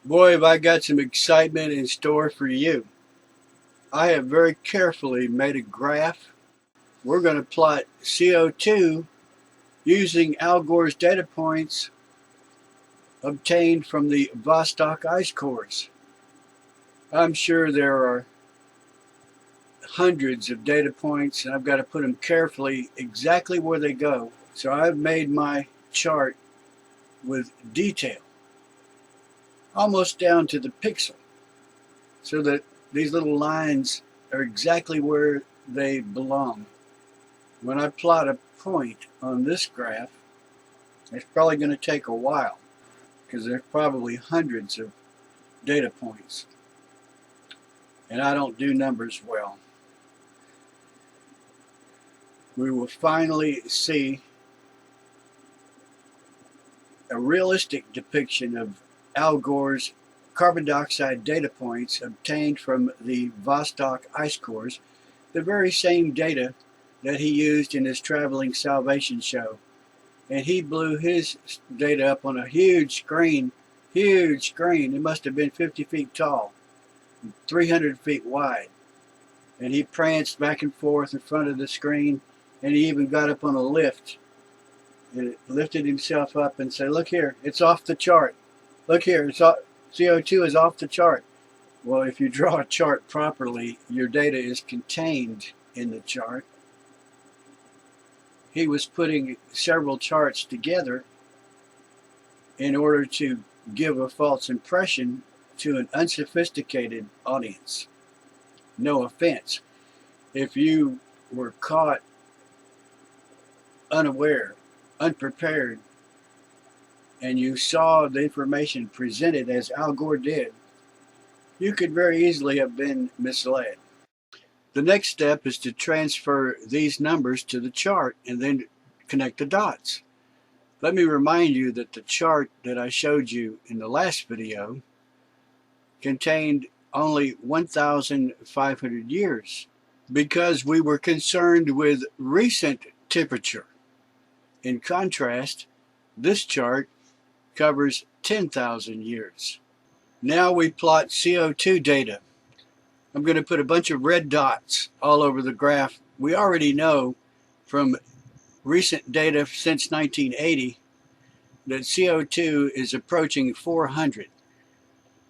Boy, have I got some excitement in store for you. I have very carefully made a graph. We're going to plot CO2 using Al Gore's data points obtained from the Vostok ice cores. I'm sure there are hundreds of data points, and I've got to put them carefully exactly where they go. So I've made my chart with detail, almost down to the pixel, so that these little lines are exactly where they belong. When I plot a point on this graph, it's probably going to take a while because there's probably hundreds of data points, and I don't do numbers well. We will finally see a realistic depiction of Al Gore's carbon dioxide data points obtained from the Vostok ice cores, the very same data that he used in his traveling salvation show. And he blew his data up on a huge screen. It must have been 50 feet tall, 300 feet wide. And he pranced back and forth in front of the screen, and he even got up on a lift and lifted himself up and said, "Look here, it's off the chart. Look here, CO2 is off the chart." Well, if you draw a chart properly, your data is contained in the chart. He was putting several charts together in order to give a false impression to an unsophisticated audience. No offense. If you were caught unaware, unprepared, and you saw the information presented as Al Gore did, you could very easily have been misled. The next step is to transfer these numbers to the chart and then connect the dots. Let me remind you that the chart that I showed you in the last video contained only 1,500 years because we were concerned with recent temperature. In contrast, this chart covers 10,000 years. Now we plot CO2 data. I'm going to put a bunch of red dots all over the graph. We already know from recent data since 1980 that CO2 is approaching 400.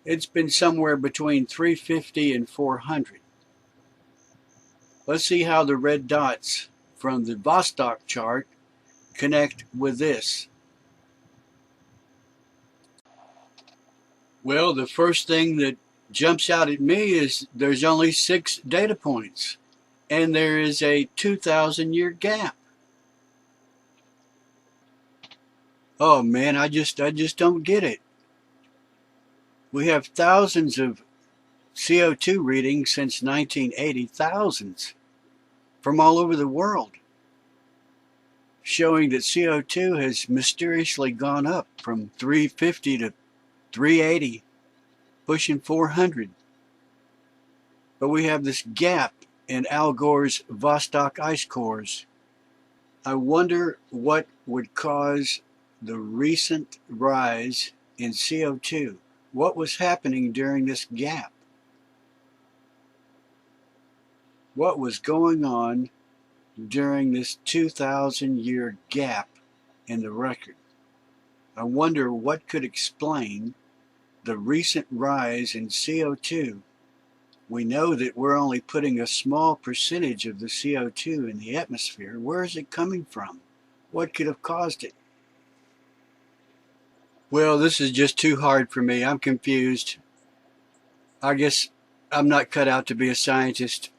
It's been somewhere between 350 and 400. Let's see how the red dots from the Vostok chart connect with this. Well, the first thing that jumps out at me is there's only 6 data points, and there is a 2,000-year gap. Oh man, I just don't get it. We have thousands of CO2 readings since 1980, thousands from all over the world, showing that CO2 has mysteriously gone up from 350 to 380, pushing 400. But we have this gap in Al Gore's Vostok ice cores. I wonder what would cause the recent rise in CO2. What was happening during this gap? What was going on during this 2,000-year gap in the record? I wonder what could explain the recent rise in CO2. We know that we're only putting a small percentage of the CO2 in the atmosphere. Where is it coming from? What could have caused it? Well, this is just too hard for me. I'm confused. I guess I'm not cut out to be a scientist.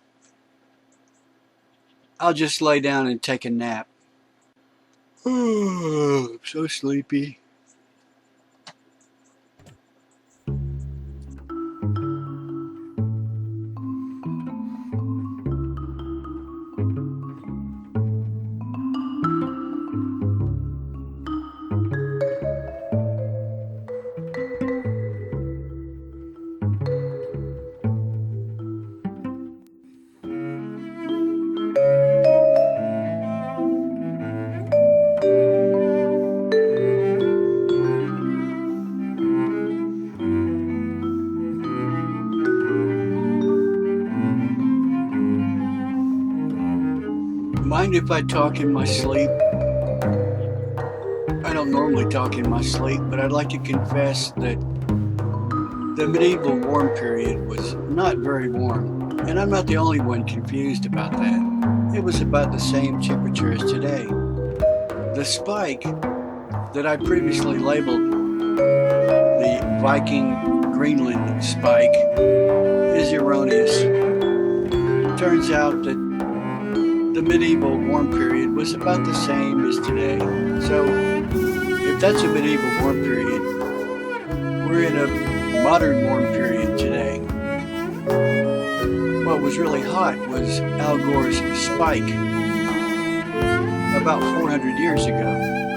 I'll just lay down and take a nap. Oh, I'm so sleepy. mind if I talk in my sleep? I don't normally talk in my sleep, but I'd like to confess that the medieval warm period was not very warm, and I'm not the only one confused about that. It was about the same temperature as today. The spike that I previously labeled the Viking Greenland spike is erroneous. Turns out that the medieval warm period was about the same as today. So if that's a medieval warm period, we're in a modern warm period today. What was really hot was Al Gore's spike about 400 years ago.